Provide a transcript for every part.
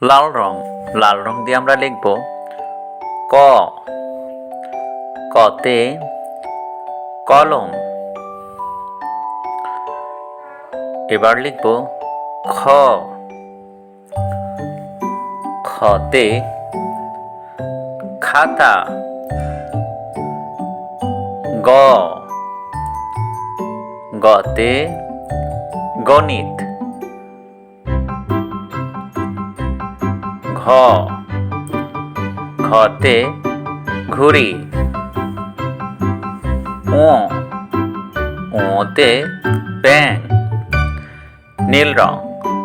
লাল রং। লাল রং দিয়ে আমরা লিখব ক। কতে কলম। এবার লিখব খ। খতে খাতা। গ। গতে গণিত। ঘ। ঘতে ঘুড়ি। ও। ওতে ব্যাঙ। নীল রং।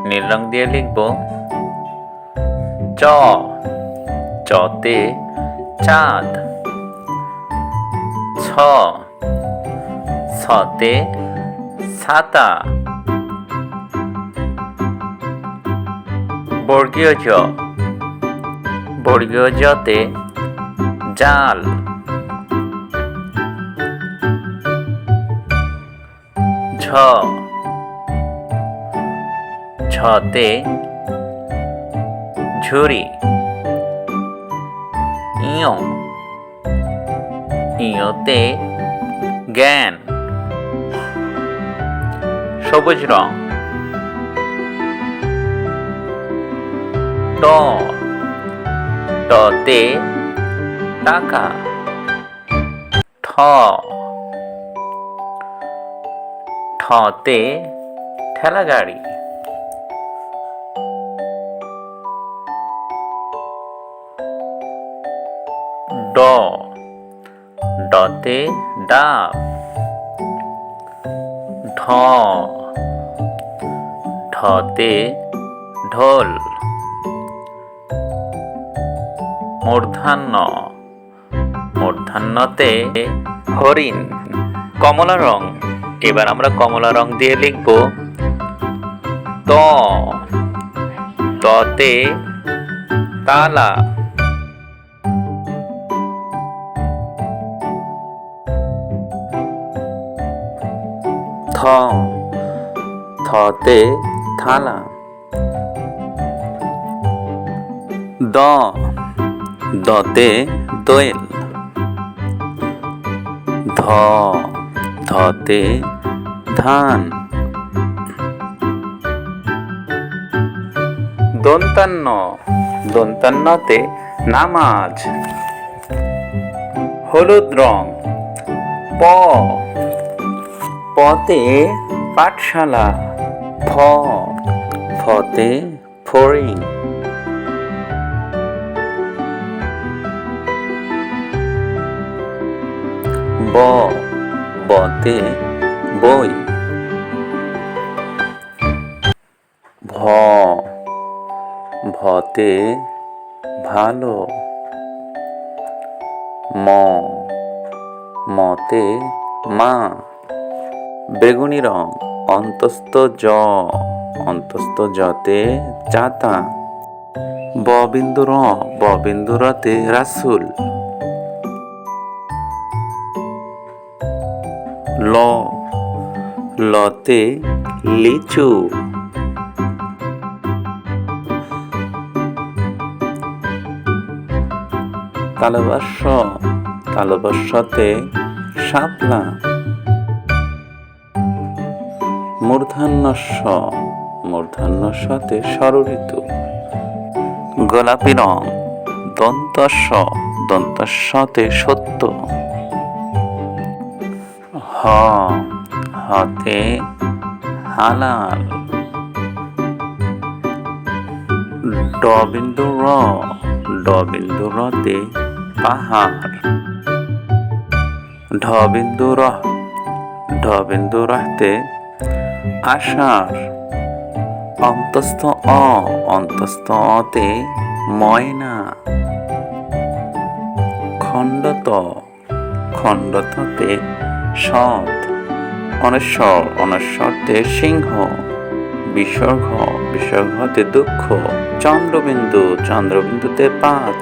নীল রং দিয়ে লিখব চ। চতে চাঁদ। ছ। ছতে ছাতা। বর্গীয় জ। বর্গীয় জতে জাল। ঝ। ঝতে ঝুড়ি। ইয়। ইয়তে জ্ঞান। সবুজ রং। ট। টতে টাকা। ঠ। ঠতে ঠেলা গাড়ি। ড। ডতে ডাব। ঢ। ঢতে ঢোল। মূর্ধন্য। মূর্ধন্যতে হরিণ। কমলা রং। এবার আমরা কমলা রং দিয়ে লিখব ত। ততে তালা। থ। থতে থালা। দ। দতে দোয়েল। ধ। ধতে ধান। দন্তান্ন। দন্তান্নতে নামাজ। হলুদ রং। প। পতে পাঠশালা। ফ। ফতে ফড়িং। ব। বতে বই। ভ। ভতে ভালো। ম। মতে মা। বেগুনি রং। অন্তস্থ জ। অন্তস্থ জতে চাতা। ব বিন্দু র। ব বিন্দু রতে রাসূল। ল। লতে লিচু। তালবস্য। তালবস্যতে শাপলা। মূর্ধন্যস্য। মূর্ধন্যস্যতে ষড়ঋতু। গোলাপি রং। দন্তস্য। দন্তস্যতে সত্য। হ। হতে হালাল। ড বিন্দু র। ড বিন্দু রতে পাহাড়। ঢ বিন্দু র। ঢ বিন্দু রতে আষাঢ়। অন্তস্থ অ। অন্তস্থ অতে ময়না। খণ্ডত। খণ্ডততে সৎ। অনস্বর। অনস্বরতে সিংহ। বিসর্গ। বিসর্গতে দুঃখ। চন্দ্রবিন্দু। চন্দ্রবিন্দুতে ৫।